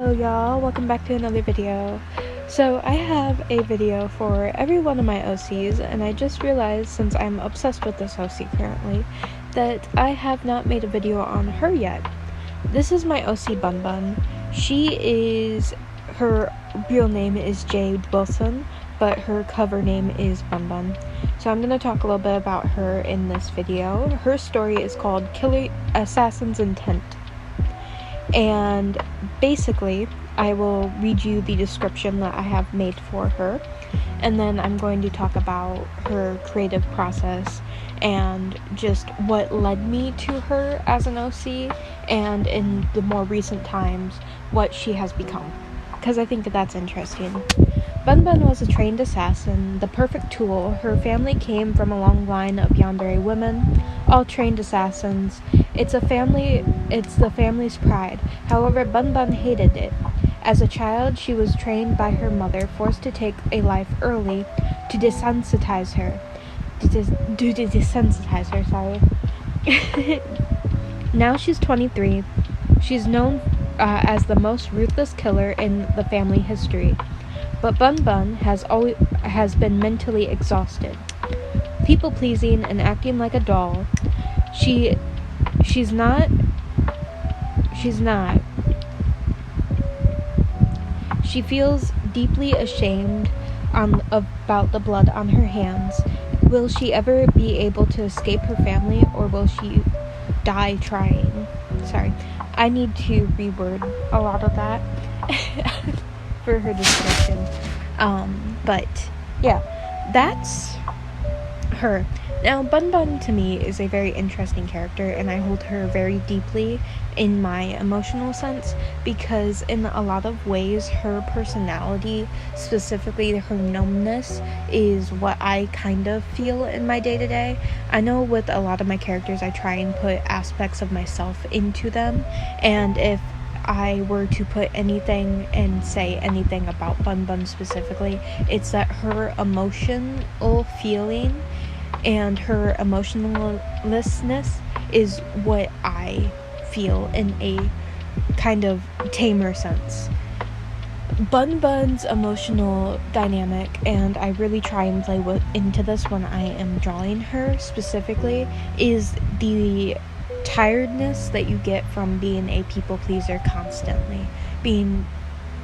Hello y'all, welcome back to another video. So I have a video for every one of my OCs, and I just realized, since I'm obsessed with this OC currently, that I have not made a video on her yet. This is my OC Bun Bun. Her real name is Jade Wilson, but her cover name is Bun Bun. So I'm going to talk a little bit about her in this video. Her story is called Killer Assassin's Intent. And basically, I will read you the description that I have made for her, and then I'm going to talk about her creative process and just what led me to her as an OC, and in the more recent times, what she has become, because I think that's interesting. Bun Bun was a trained assassin, the perfect tool. Her family came from a long line of yandere women, all trained assassins. It's the family's pride. However, Bun Bun hated it. As a child, she was trained by her mother, forced to take a life early to desensitize her. Now she's 23. She's known as the most ruthless killer in the family history. But Bun Bun has been mentally exhausted. People-pleasing and acting like a doll. She's not. She feels deeply ashamed about the blood on her hands. Will she ever be able to escape her family, or will she die trying? Sorry, I need to reword a lot of that for her description. But yeah, that's her. Now, Bun Bun to me is a very interesting character, and I hold her very deeply in my emotional sense, because in a lot of ways her personality, specifically her numbness, is what I kind of feel in my day-to-day. I know with a lot of my characters I try and put aspects of myself into them, and if I were to put anything and say anything about Bun Bun specifically, it's that her emotional feeling and her emotionlessness is what I feel in a kind of tamer sense. Bun Bun's emotional dynamic, and I really try and play into this when I am drawing her specifically, is the tiredness that you get from being a people pleaser constantly. Being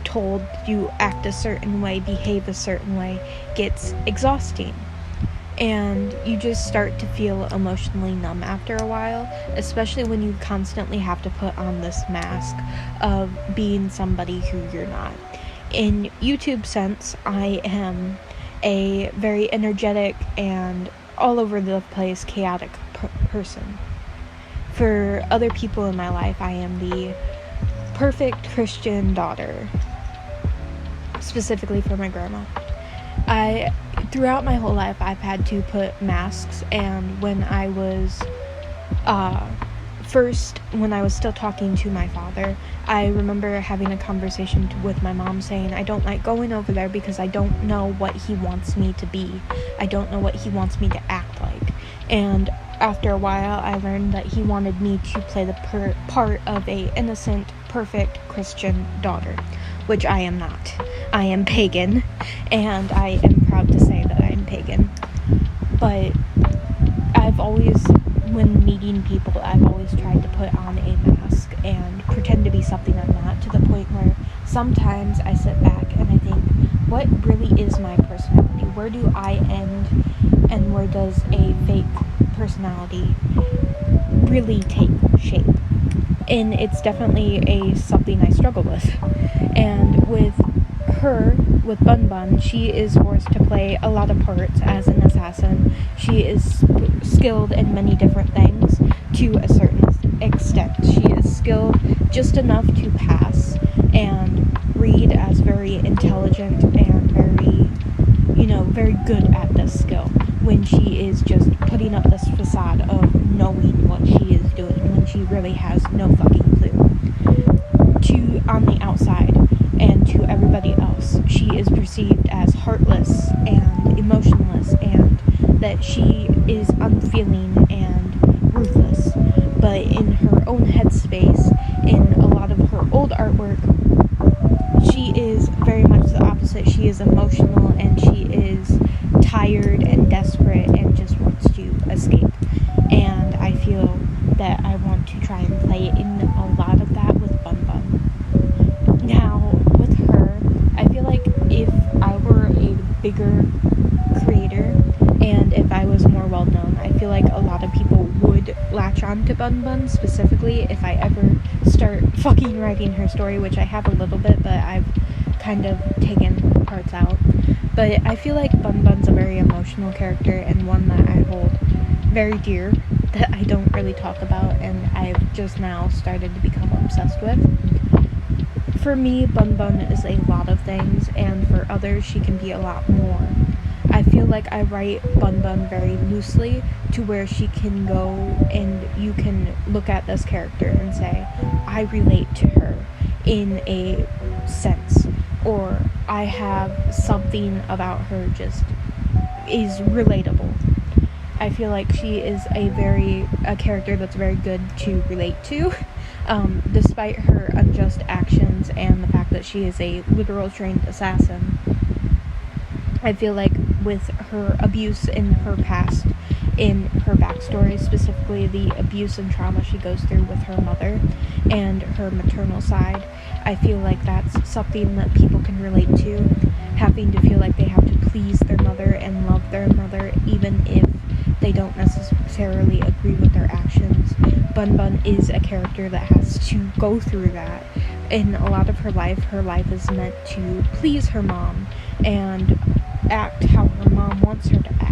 told you act a certain way, behave a certain way, gets exhausting. And you just start to feel emotionally numb after a while, especially when you constantly have to put on this mask of being somebody who you're not. In YouTube sense, I am a very energetic and all over the place chaotic person. For other people in my life, I am the perfect Christian daughter, specifically for my grandma. Throughout my whole life, I've had to put masks, and when I was still talking to my father, I remember having a conversation with my mom saying, I don't like going over there because I don't know what he wants me to be. I don't know what he wants me to act like. And after a while, I learned that he wanted me to play the part of a innocent, perfect Christian daughter, which I am not. I am pagan, and I am proud to say that I am pagan. But I've always, when meeting people, I've always tried to put on a mask and pretend to be something I'm not, to the point where sometimes I sit back and I think, what really is my personality? Where do I end, and where does a fake personality really take shape? And it's definitely something I struggle with. And with Bun Bun, she is forced to play a lot of parts as an assassin. She is skilled in many different things to a certain extent. She is skilled just enough to pass and read as very intelligent and very good at this skill, when she is just putting up this facade of knowing what she is doing when she really has no fucking clue. On the outside, and to everybody else, she is perceived as heartless and emotionless, and that she is unfeeling and ruthless. But in her own headspace, in a lot of her old artwork, that she is emotional and she is tired and desperate and just wants to escape. And I feel that I want to try and play in a lot of that with Bun Bun. Now, with her, I feel like if I were a bigger creator and if I was more well known, I feel like a lot of people would latch on to Bun Bun, specifically if I ever start fucking writing her story, which I have a little bit, but I've kind of taken parts out. But I feel like Bun Bun's a very emotional character and one that I hold very dear, that I don't really talk about and I've just now started to become obsessed with. For me, Bun Bun is a lot of things, and for others, she can be a lot more. I feel like I write Bun Bun very loosely to where she can go and you can look at this character and say, I relate to her in a sense, or I have something about her just is relatable. I feel like she is a character that's very good to relate to, despite her unjust actions and the fact that she is a literal trained assassin. I feel like with her abuse in her past, in her backstory, specifically the abuse and trauma she goes through with her mother and her maternal side, I feel like that's something that people can relate to, having to feel like they have to please their mother and love their mother even if they don't necessarily agree with their actions. Bun Bun is a character that has to go through that. In a lot of her life is meant to please her mom and act how her mom wants her to act.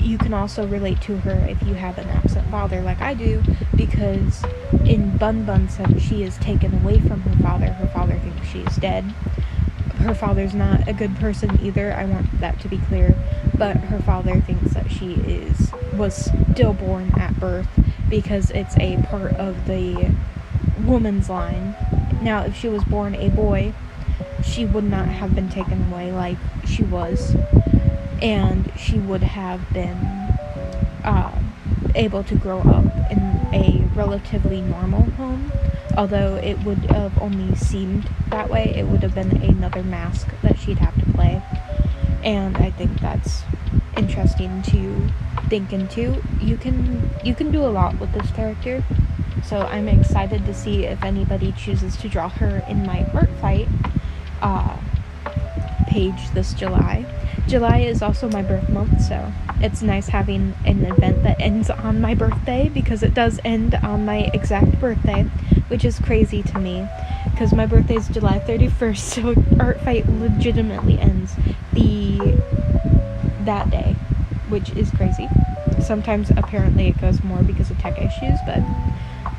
You can also relate to her if you have an absent father like I do, because in Bun Bun's sense, she is taken away from her father. Her father thinks she is dead. Her father's not a good person either, I want that to be clear, but her father thinks that she was stillborn at birth because it's a part of the woman's line. Now, if she was born a boy, she would not have been taken away like she was, and she would have been able to grow up in a relatively normal home. Although it would have only seemed that way, it would have been another mask that she'd have to play. And I think that's interesting to think into. You can do a lot with this character, so I'm excited to see if anybody chooses to draw her in my art fight page this July. July is also my birth month, so it's nice having an event that ends on my birthday, because it does end on my exact birthday, which is crazy to me, because my birthday is July 31st, so art fight legitimately ends that day, which is crazy. Sometimes apparently it goes more because of tech issues, but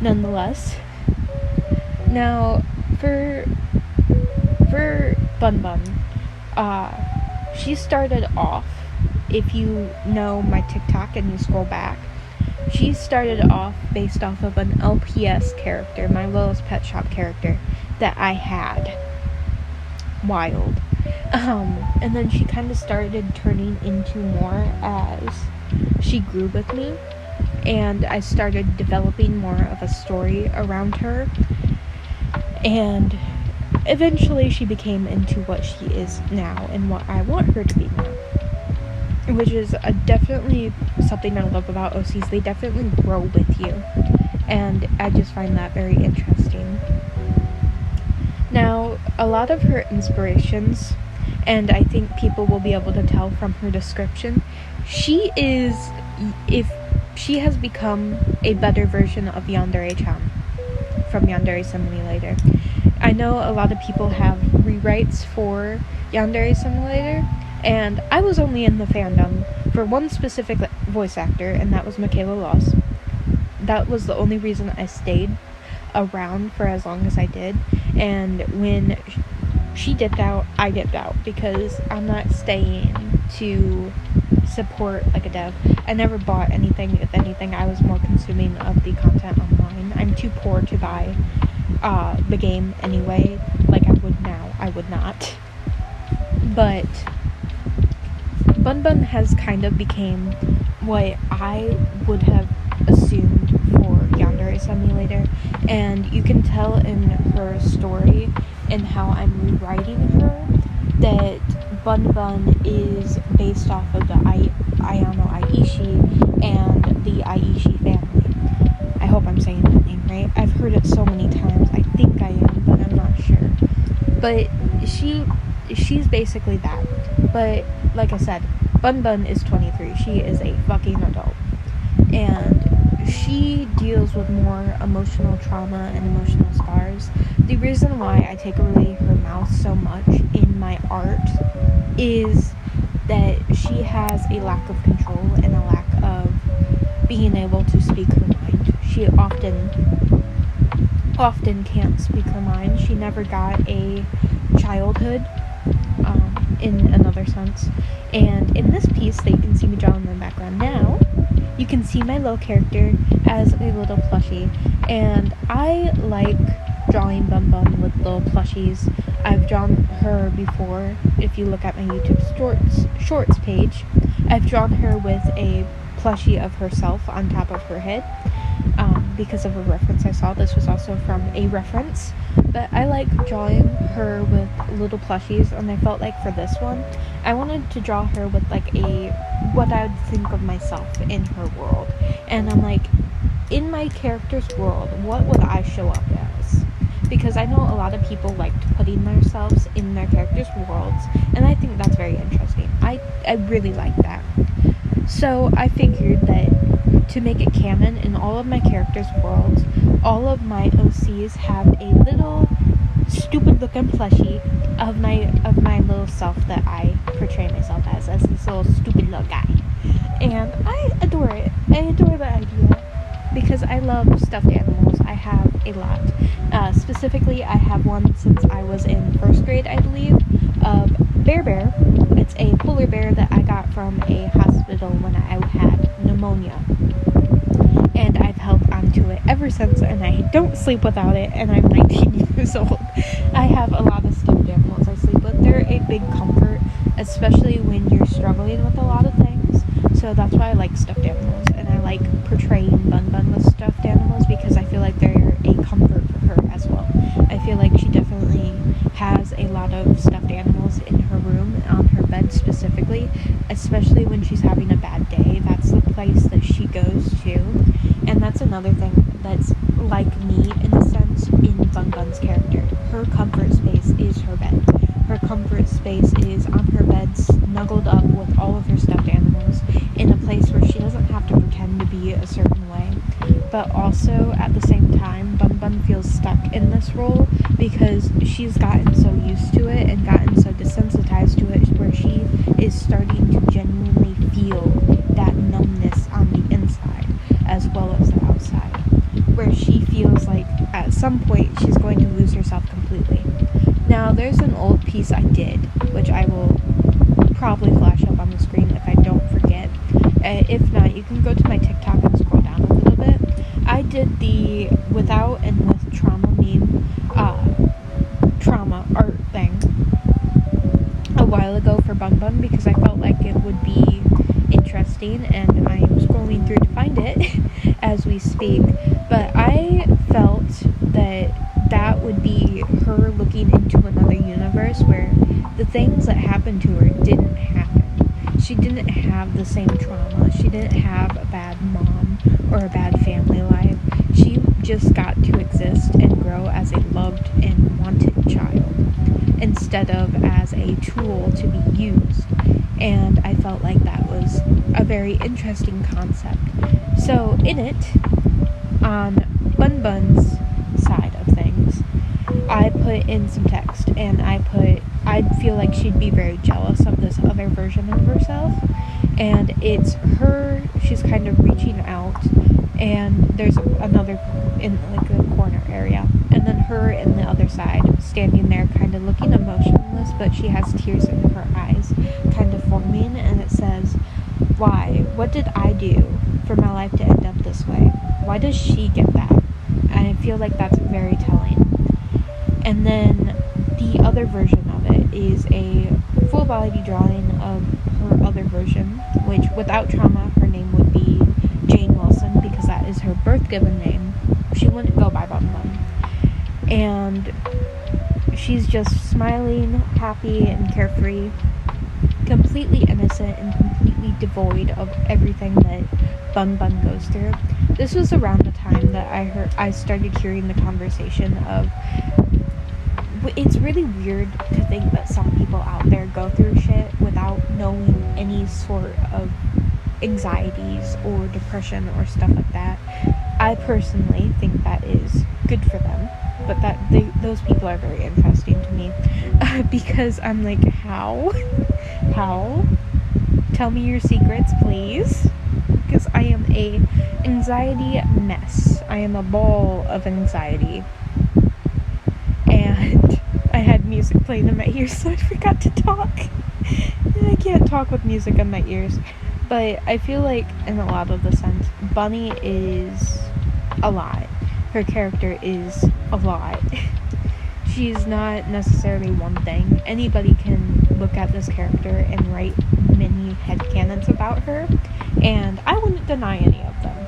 nonetheless. Now, for Bun Bun, she started off, if you know my TikTok and you scroll back, she started off based off of an LPS character, my Littlest Pet Shop character, that I had. Wild. And then she kind of started turning into more as she grew with me, and I started developing more of a story around her, and eventually she became into what she is now and what I want her to be now, which is definitely something I love about OCs. They definitely grow with you, and I just find that very interesting. Now, a lot of her inspirations, and I think people will be able to tell from her description, she has become a better version of Yandere-chan from Yandere Simulator. I know a lot of people have rewrites for Yandere Simulator, and I was only in the fandom for one specific voice actor, and that was Michaela Loss. That was the only reason I stayed around for as long as I did, and when she dipped out, I dipped out, because I'm not staying to support like a dev. I never bought anything. If anything, I was more consuming of the content online. I'm too poor to buy the game anyway, like I would now. I would not. But Bun Bun has kind of became what I would have assumed for Yandere Simulator, and you can tell in her story in how I'm rewriting her, that Bun Bun is based off of the Ayano Aishi and the Aishi family. I hope I'm saying that name right. I've heard it so many times. I think I am, but I'm not sure. But she's basically that. But like I said, Bun Bun is 23. She is a fucking adult. And she deals with more emotional trauma and emotional scars. The reason why I take away her mouth so much in my art is that she has a lack of control and a lack of being able to speak her mind. She often can't speak her mind. She never got a childhood, in another sense. And in this piece that you can see me drawing in the background now, you can see my little character as a little plushie, and I like drawing Bun Bun with little plushies. I've drawn her before. If you look at my YouTube shorts page, I've drawn her with a plushie of herself on top of her head, because of a reference I saw. This was also from a reference, but I like drawing her with little plushies, and I felt like for this one, I wanted to draw her with like what I would think of myself in her world. And I'm like, in my character's world, what would I show up as? Because I know a lot of people like putting themselves in their characters' worlds, and I think that's very interesting. I really like that. So I figured that to make it canon in all of my characters' worlds, all of my OCs have a little stupid looking plushie of my little self that I portray myself as this little stupid little guy. And I adore it. I adore the idea because I love stuffed animals. I have a lot. Specifically, I have one since I was in 1st grade, I believe, of Bear Bear. It's a polar bear that I got from a hospital when I had pneumonia. And I've held onto it ever since, and I don't sleep without it, and I'm 19 years old. I have a lot of stuffed animals I sleep with. They're a big comfort, especially when you're struggling with a lot of things. So that's why I like stuffed animals, and I like portraying Bun Bun with stuffed animals because I feel like they're a comfort for her as well. I feel like she definitely has a lot of stuffed animals in her room, on her bed specifically, especially when she's having a bad day. That's the place that she goes to. And that's another thing that's like me in a sense in Bun Bun's character. Her comfort space is her bed. Her comfort space is on her bed, snuggled up with all of her stuffed animals in a place where she doesn't have to pretend to be a certain way. But also, at the same time, Bun Bun feels stuck in this role because she's gotten so used to it and gotten so desensitized to it where she is starting to genuinely feel that numbness on the inside as well as the outside, where she feels like at some point she's going to lose herself completely. Now, there's an old piece I did, which I will probably flash up on the screen if I don't forget. If not, you can go to my TikTok and scroll down a little bit. I did the without and with trauma meme, trauma art thing a while ago for Bun Bun because I felt like it would be interesting, and I am scrolling through to find it as we speak. But I felt that would be her looking into another universe where the things that happened to her didn't happen. She didn't have the same trauma. She didn't have a bad mom or a bad family life. She just got to exist and grow as a loved and wanted child instead of as a tool to be used. And I felt like that was a very interesting concept. So in it, on Bun Bun's side of things, I put in some text, and I feel like she'd be very jealous of this other version of herself, and it's her, she's kind of reaching out, and there's another in like a corner area, and then her in the other side, standing there kind of looking emotionless, but she has tears in her eyes kind of forming, and it says, why? What did I do for my life to end up this way? Why does she get that? And I feel like that's very telling. And then the other version of it is a full body drawing of her other version, which without trauma, her name would be Jane Wilson because that is her birth given name. She wouldn't go by Bun Bun. And she's just smiling, happy, and carefree, completely innocent and completely devoid of everything that Bun Bun goes through. This was around the time that I started hearing the conversation of, it's really weird to think that some people out there go through shit without knowing any sort of anxieties or depression or stuff like that. I personally think that is good for them, but those people are very interesting to me because I'm like, how? Tell me your secrets, please, because I am a anxiety mess. I am a ball of anxiety. And I had music playing in my ears, so I forgot to talk. I can't talk with music in my ears. But I feel like, in a lot of the sense, Bunny is a lot. Her character is a lot. She's not necessarily one thing. Anybody can look at this character and write many headcanons about her, and I wouldn't deny any of them.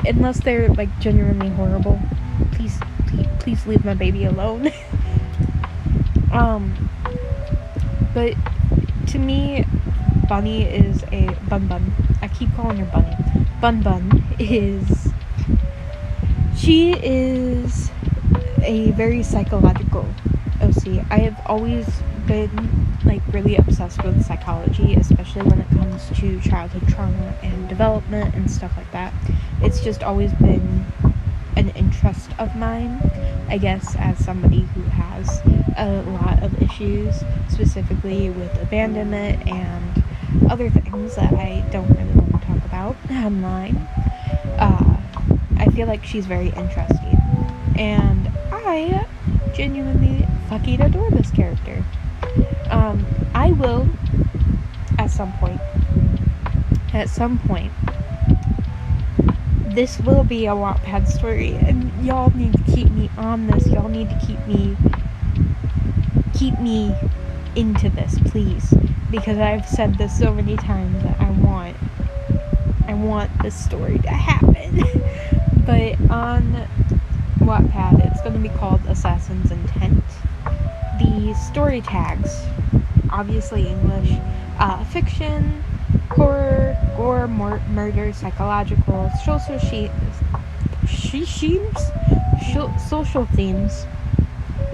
Unless they're, like, genuinely horrible. Please leave my baby alone. But to me, Bunny is a Bun Bun. I keep calling her Bunny. Bun Bun is... She is a very psychological OC. I have always been, like, really obsessed with psychology, especially when it comes to childhood trauma and development and stuff like that. It's just always been an interest of mine, I guess, as somebody who has a lot of issues, specifically with abandonment and other things that I don't really want to talk about online. I feel like she's very interesting, and I genuinely fucking adore this character. I will, at some point, this will be a Wattpad story, and y'all need to keep me on this. Y'all need to keep me into this, please, because I've said this so many times that I want this story to happen. But on Wattpad, it's going to be called Assassin's Intent. The story tags, obviously English, fiction, horror, gore, murder, psychological, social themes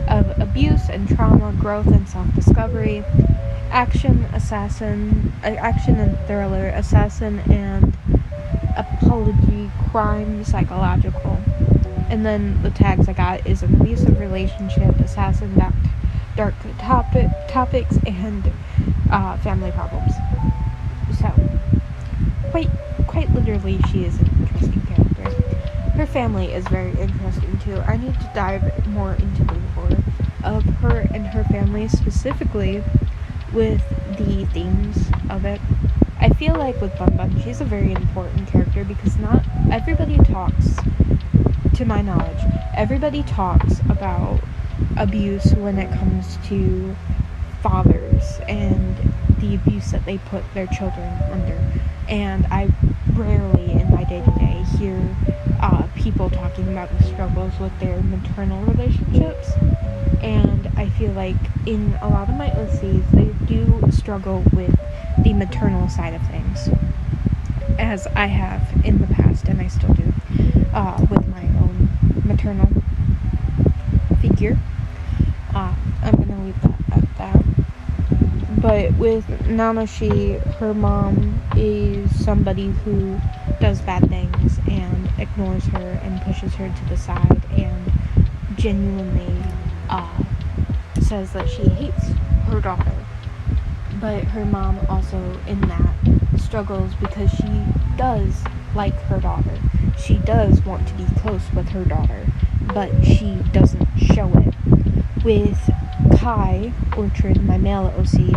of abuse and trauma, growth and self-discovery, action and thriller, assassin and apology, crime, psychological. And then the tags I got is an abusive relationship, assassin, dark topics, and family problems. So, quite literally, she is an interesting character. Her family is very interesting too. I need to dive more into the lore of her and her family, specifically with the themes of it. I feel like with Bun Bun, she's a very important character because not everybody talks, to my knowledge, everybody talks about abuse when it comes to fathers and the abuse that they put their children under. And I rarely in my day-to-day hear people talking about the struggles with their maternal relationships. And I feel like in a lot of my OCs, they do struggle with the maternal side of things, as I have in the past, and I still do, with my own maternal figure. I'm gonna leave that at that. But with Nanashi, her mom is somebody who does bad things and ignores her and pushes her to the side and genuinely says that she hates her daughter. But her mom also, in that, struggles because she does like her daughter. She does want to be close with her daughter, but she doesn't show it. With Kai Orchard, my male OC,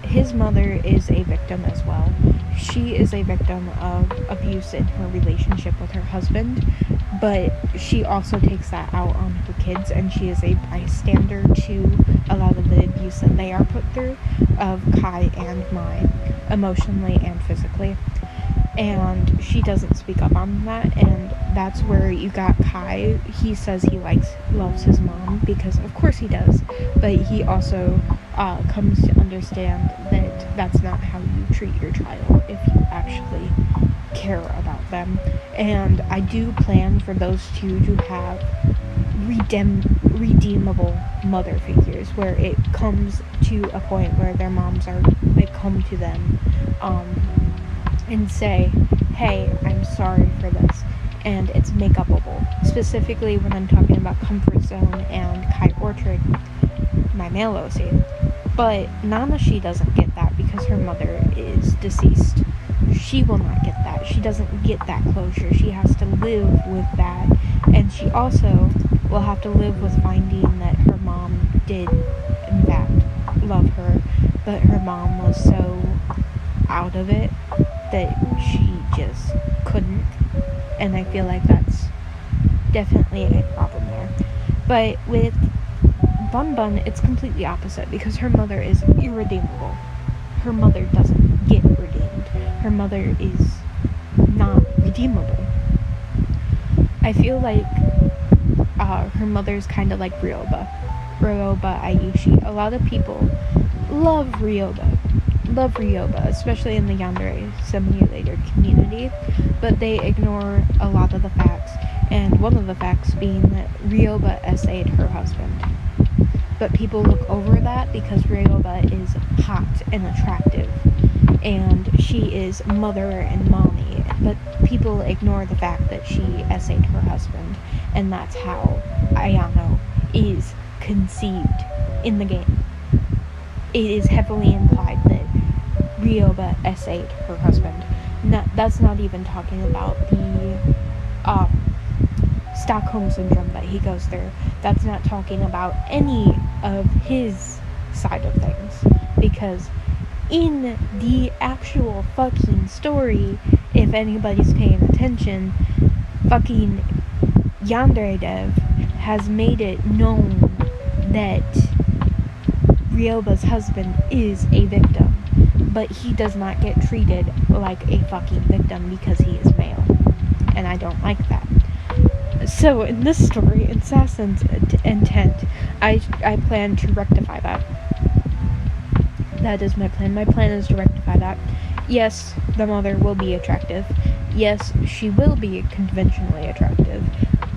his mother is a victim as well. She is a victim of abuse in her relationship with her husband, but she also takes that out on her kids, and she is a bystander to a lot of the abuse that they are put through, of Kai and Mai, emotionally and physically. and she doesn't speak up on that, and that's where you got Kai. He says he loves his mom, because of course he does, but he also comes to understand that that's not how you treat your child if you actually care about them. And I do plan for those two to have redeemable mother figures, where it comes to a point where their moms they come to them and say, hey, I'm sorry for this, and it's make-upable. Specifically when I'm talking about Comfort Zone and Kai Orchard, my male OC. But Nanashi doesn't get that because her mother is deceased. She will not get that. She doesn't get that closure. She has to live with that, and she also will have to live with finding that her mom did, in fact, love her, but her mom was so out of it that she just couldn't, and I feel like that's definitely a problem there. But with Bun Bun, it's completely opposite, because her mother is irredeemable. Her mother doesn't get redeemed. Her mother is not redeemable. I feel like her mother's kind of like Ryoba Aishi. A lot of people love Ryoba, especially in the Yandere Simulator community, but they ignore a lot of the facts, and one of the facts being that Ryoba SA'd her husband. But people look over that because Ryoba is hot and attractive, and she is mother and mommy, but people ignore the fact that she SA'd her husband, and that's how Ayano is conceived in the game. It is heavily implied that Ryoba SA'd her husband. That's not even talking about the Stockholm Syndrome that he goes through. That's not talking about any of his side of things, because in the actual fucking story, if anybody's paying attention, fucking Yandere Dev has made it known that Ryoba's husband is a victim, but he does not get treated like a fucking victim because he is male, and I don't like that. So in this story, in Assassin's Intent, I plan to rectify that. That is my plan. My plan is to rectify that. Yes, the mother will be attractive. Yes, she will be conventionally attractive.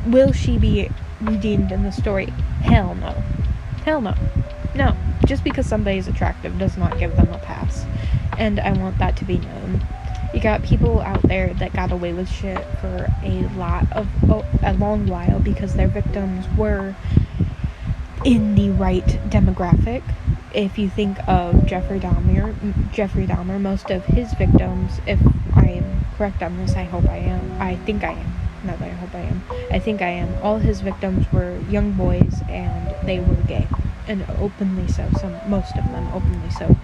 Will she be redeemed in the story? Hell no. Hell no. No. Just because somebody is attractive does not give them a pass. And I want that to be known. You got people out there that got away with shit for a long while because their victims were in the right demographic. If you think of Jeffrey Dahmer, most of his victims, if I am correct on this, I hope I am. I think I am. Not that I hope I am. I think I am. All his victims were young boys, and they were gay. And openly so. Most of them openly so.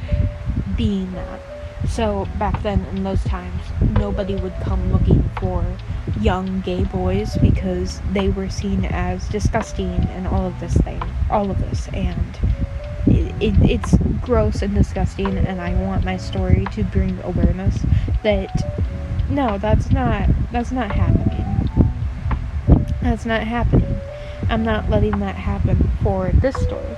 Being that. So, back then, in those times, nobody would come looking for young gay boys because they were seen as disgusting and all of this, and it's gross and disgusting, and I want my story to bring awareness that, no, that's not happening. That's not happening. I'm not letting that happen for this story.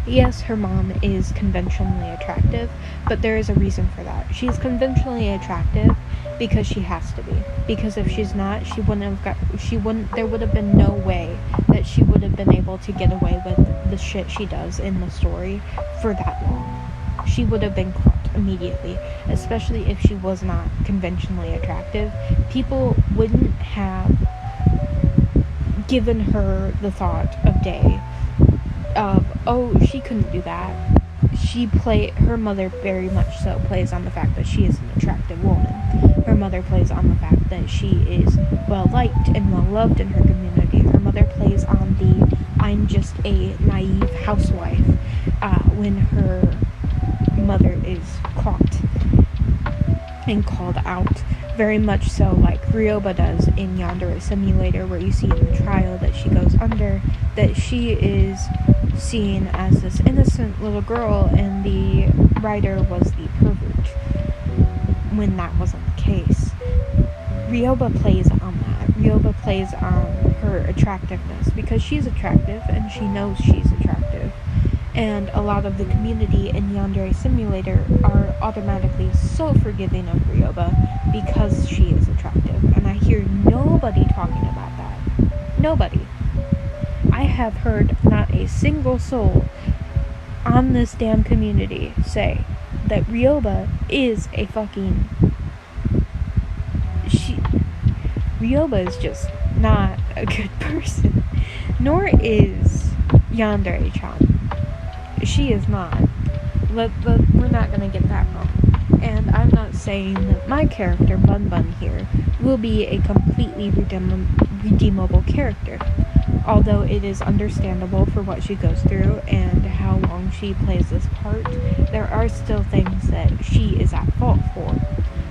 Yes, her mom is conventionally attractive, but there is a reason for that. She's conventionally attractive because she has to be. Because if she's not, there would have been no way that she would have been able to get away with the shit she does in the story for that long. She would have been caught immediately, especially if she was not conventionally attractive. People wouldn't have given her the thought of day of, oh, she couldn't do that. Her mother very much so plays on the fact that she is an attractive woman. Her mother plays on the fact that she is well liked and well loved in her community. Her mother plays on the I'm just a naive housewife when her mother is caught and called out. Very much so like Ryoba does in Yandere Simulator, where you see in the trial that she goes under, that she is seen as this innocent little girl and the writer was the pervert, when that wasn't the case. Ryoba plays on that. Ryoba plays on her attractiveness because she's attractive and she knows she's attractive. And a lot of the community in Yandere Simulator are automatically so forgiving of Ryoba because she is attractive. And I hear nobody talking about that. Nobody. I have heard not a single soul on this damn community say that Ryoba is a fucking... Ryoba is just not a good person. Nor is Yandere-chan. She is not. We're not gonna get that wrong. And I'm not saying that my character, Bun Bun here, will be a completely redeemable character. Although it is understandable for what she goes through and how long she plays this part, there are still things that she is at fault for.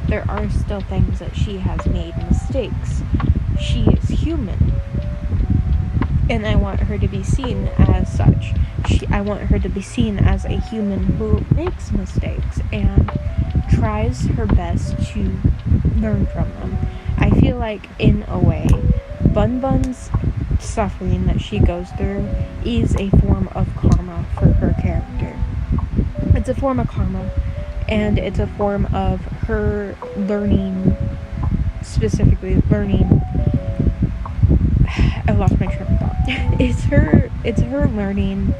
There are still things that she has made mistakes. She is human. And I want her to be seen as such. I want her to be seen as a human who makes mistakes and tries her best to learn from them. I feel like, in a way, Bun Bun's suffering that she goes through is a form of karma for her character. It's a form of karma, and it's a form of her learning, specifically learning... I lost my train of thought. It's her learning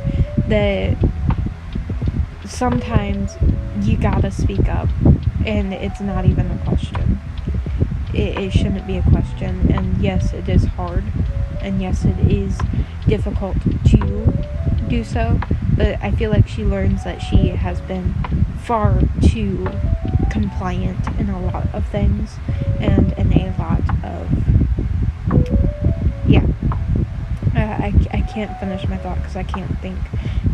that sometimes you gotta speak up, and it's not even a question. It shouldn't be a question, and yes, it is hard, and yes, it is difficult to do so, but I feel like she learns that she has been far too compliant in a lot of things, and in a lot of... yeah. I can't finish my thought because I can't think.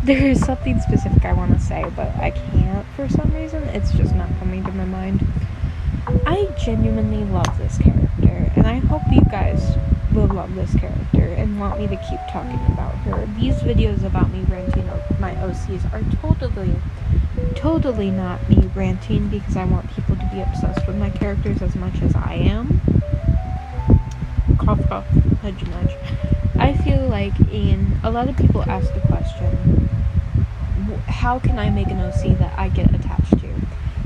There is something specific I want to say, but I can't for some reason. It's just not coming to my mind. I genuinely love this character, and I hope you guys will love this character and want me to keep talking about her. These videos about me ranting my OCs are totally not me ranting because I want people to be obsessed with my characters as much as I am. Cough, cough, nudge, nudge. I feel like a lot of people ask the question, how can I make an OC that I get attached to?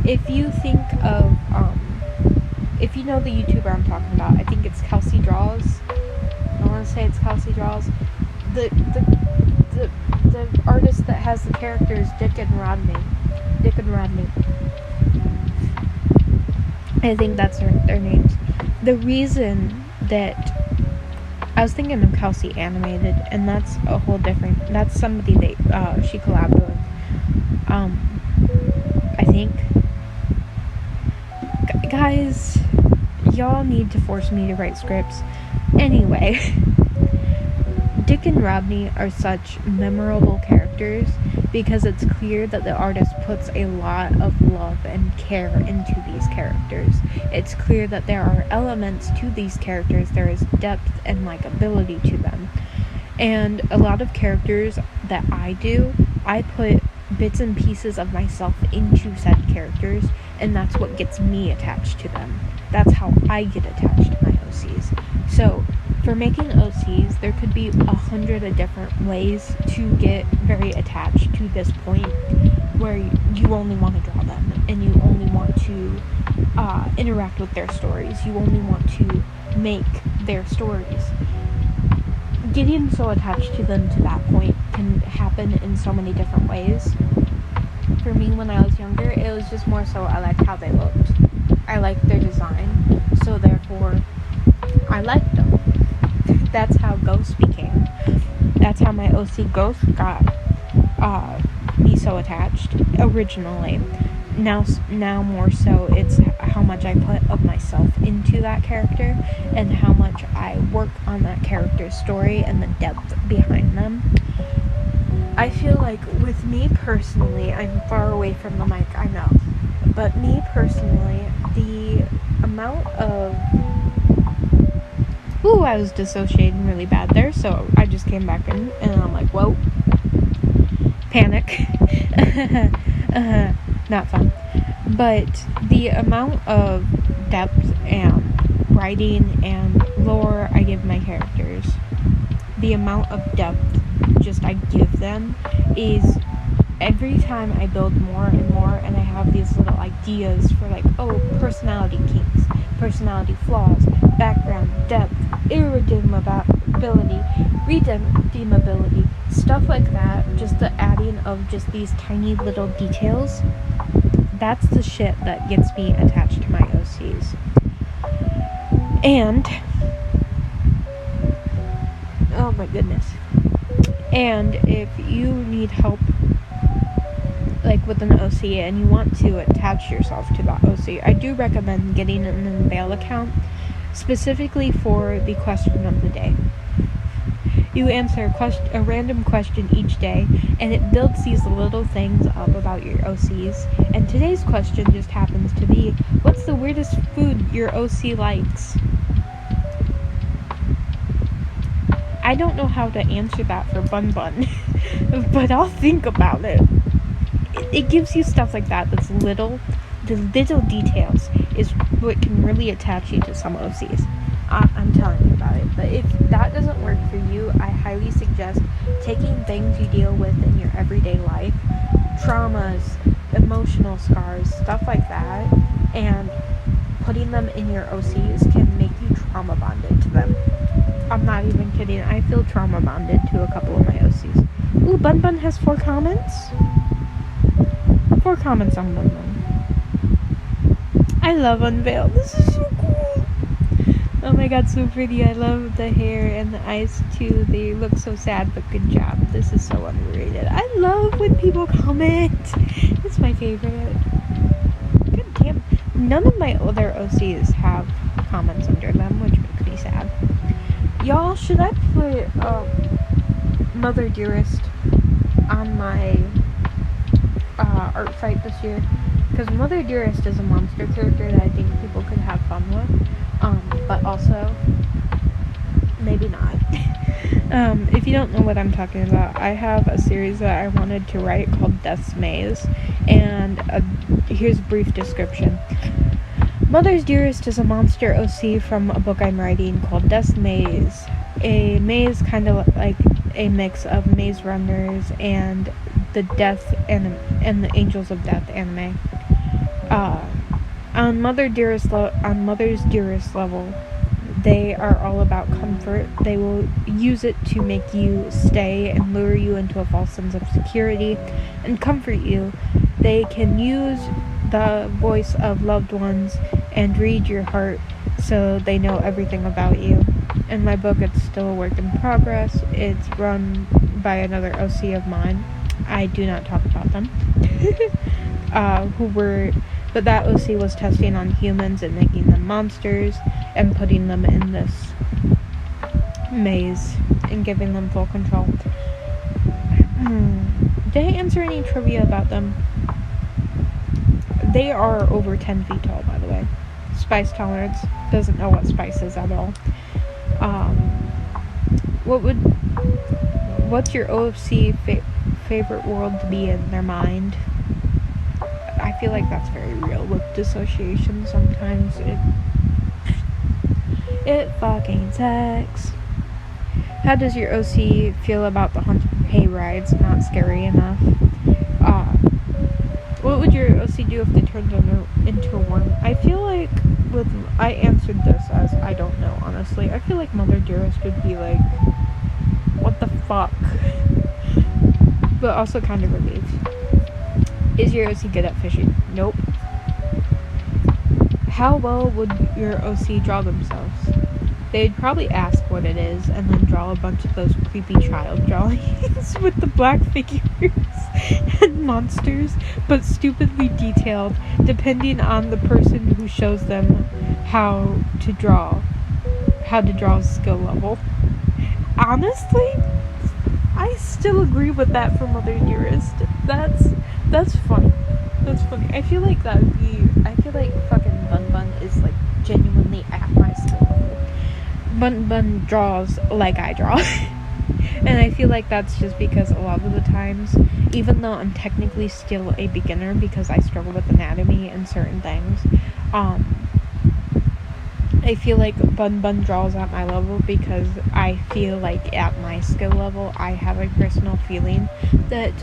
If you think of, if you know the YouTuber I'm talking about, I think it's Kelsey Draws. I want to say it's Kelsey Draws. The artist that has the characters Dick and Rodney. I think that's their names. The reason that I was thinking of Kelsey Animated, and that's a whole different... That's somebody that she collabed with. I think. Guys, y'all need to force me to write scripts. Anyway, Dick and Rodney are such memorable characters because it's clear that the artist puts a lot of love and care into these characters. It's clear that there are elements to these characters, there is depth and likability to them. And a lot of characters that I do, I put bits and pieces of myself into said characters, and that's what gets me attached to them. That's how I get attached to my OCs. So, for making OCs, there could be 100 different ways to get very attached to this point where you only want to draw them, and you only want to interact with their stories. You only want to make their stories. Getting so attached to them to that point can happen in so many different ways. For me, when I was younger, it was just more so I liked how they looked. I liked their design, so therefore, I liked them. That's how Ghost became. That's how my OC Ghost got me so attached originally. Now more so, it's how much I put of myself into that character and how much I work on that character's story and the depth behind them. I feel like with me personally, I'm far away from the mic, I know, but me personally, the amount of... Ooh, I was dissociating really bad there, so I just came back in and I'm like, whoa, panic. Not fun. But the amount of depth and writing and lore I give my characters, the amount of depth just I give them is every time I build more and more, and I have these little ideas for like, oh, personality kinks, personality flaws, background, depth, redeemability, stuff like that, just the adding of just these tiny little details, that's the shit that gets me attached to my OCs. And, oh my goodness. And if you need help like with an OC and you want to attach yourself to that OC, I do recommend getting an Unveil account specifically for the question of the day. You answer a random question each day, and it builds these little things up about your OCs. And today's question just happens to be, what's the weirdest food your OC likes? I don't know how to answer that for Bun Bun, but I'll think about it. It gives you stuff like that that's little, the little details is what can really attach you to some OCs. I'm telling you about it. But if that doesn't work for you, I highly suggest taking things you deal with in your everyday life, traumas, emotional scars, stuff like that, and putting them in your OCs can make you trauma bonded to them. I'm not even kidding. I feel trauma bonded to a couple of my OCs. Ooh, Bun Bun has 4 comments. 4 comments on Bun Bun. I love Unveil. This is so cool. Oh my god, so pretty. I love the hair and the eyes too. They look so sad, but good job. This is so underrated. I love when people comment. It's my favorite. God damn. None of my other OCs have comments under them, which makes me sad. Y'all, should I put Mother Dearest on my art fight this year? Because Mother Dearest is a monster character that I think people could have fun with. But also, maybe not. If you don't know what I'm talking about, I have a series that I wanted to write called Death's Maze. And here's a brief description. Mother's Dearest is a monster OC from a book I'm writing called Death's Maze. A maze kind of like a mix of Maze Runners and the Death and the Angels of Death anime. On Mother's Dearest level, they are all about comfort. They will use it to make you stay and lure you into a false sense of security and comfort you. They can use the voice of loved ones and read your heart so they know everything about you. In my book, it's still a work in progress. It's run by another OC of mine. I do not talk about them. But that OC was testing on humans and making them monsters and putting them in this maze and giving them full control. Did I answer any trivia about them? They are over 10 feet tall, by the way. Spice tolerance. Doesn't know what spice is at all. What's your OC favorite world to be in? Their mind. I feel like that's very real with dissociation. Sometimes it fucking sucks. How does your OC feel about the haunted hay rides? Not scary enough. What would your OC do if they turned into a worm? I feel like I answered this as I don't know, honestly. I feel like Mother Dearest would be like, what the fuck? But also kind of relieved. Is your OC good at fishing? Nope. How well would your OC draw themselves? They'd probably ask what it is and then draw a bunch of those creepy child drawings with the black figures and monsters, but stupidly detailed, depending on the person who shows them how to draw skill level. Honestly, I still agree with that for Mother Dearest. That's funny. That's funny. I feel like fucking Bun Bun is like genuinely at my skill level. Bun Bun draws like I draw. And I feel like that's just because a lot of the times, even though I'm technically still a beginner because I struggle with anatomy and certain things, I feel like Bun Bun draws at my level because I feel like at my skill level I have a personal feeling that,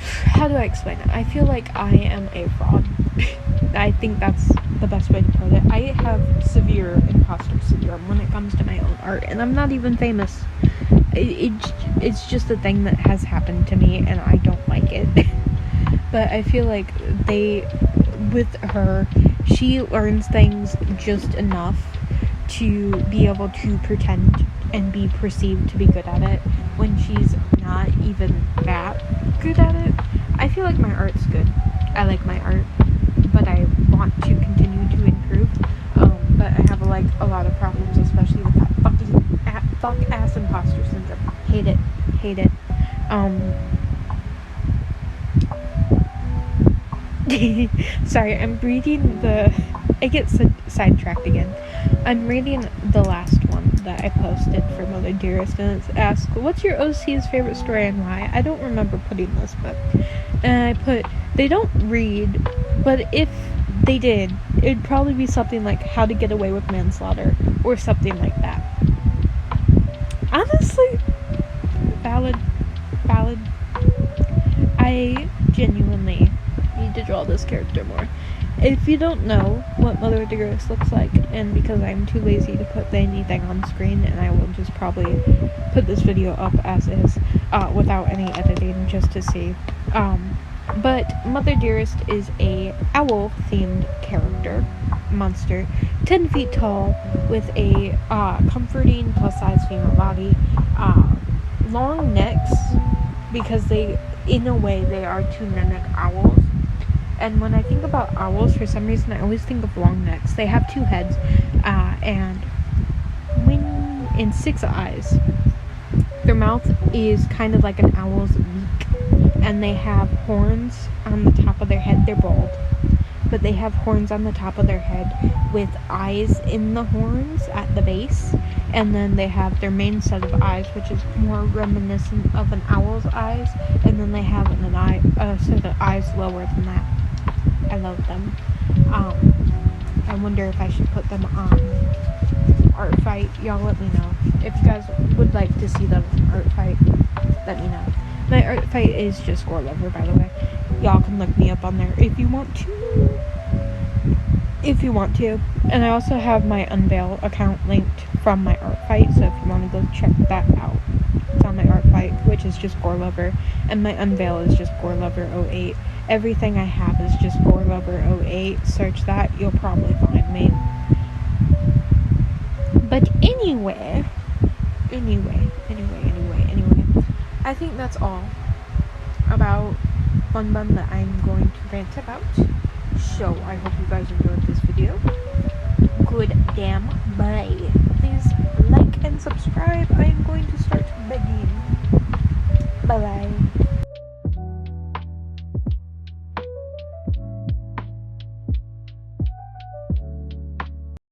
how do I explain it? I feel like I am a fraud. I think that's the best way to put it. I have severe imposter syndrome when it comes to my own art, and I'm not even famous. It's just a thing that has happened to me, and I don't like it. But I feel like with her, she learns things just enough to be able to pretend and be perceived to be good at it when she's not even that good at it. I feel like my art's good. I like my art, but I want to continue to improve. But I have a lot of problems, especially with that fuck ass imposter syndrome. Hate it. Sorry, I'm reading I get sidetracked again. I'm reading the last one that I posted for Mother Dearest, and it's asked, what's your OC's favorite story and why? I don't remember putting this, and I put, they don't read, but if they did, it'd probably be something like How to Get Away with Manslaughter, or something like that. Honestly, valid. I genuinely need to draw this character more. If you don't know what Mother Dearest looks like, and because I'm too lazy to put anything on screen, and I will just probably put this video up as is, without any editing, just to see. But Mother Dearest is a owl-themed character, monster, 10 feet tall, with a comforting plus-size female body, long necks, because in a way, they are to mimic owls. And when I think about owls, for some reason, I always think of long necks. They have 2 heads, and 6 eyes. Their mouth is kind of like an owl's beak, and they have horns on the top of their head. They're bald, but they have horns on the top of their head with eyes in the horns at the base, and then they have their main set of eyes, which is more reminiscent of an owl's eyes, and then they have a set of eyes lower than that. I love them. I wonder if I should put them on art fight. Y'all let me know. If you guys would like to see them art fight, let me know. My art fight is just Gore Lover, by the way. Y'all can look me up on there if you want to. And I also have my Unveil account linked from my art fight, so if you want to go check that out. It's on my art fight, which is just Gore Lover, and my Unveil is just Gore Lover 08. Everything I have is just Gore Lover 08. Search that, you'll probably find me. But anyway, I think that's all about Bun Bun that I'm going to rant about. So, I hope you guys enjoyed this video. Good damn bye. Please like and subscribe. I'm going to start begging. Bye bye.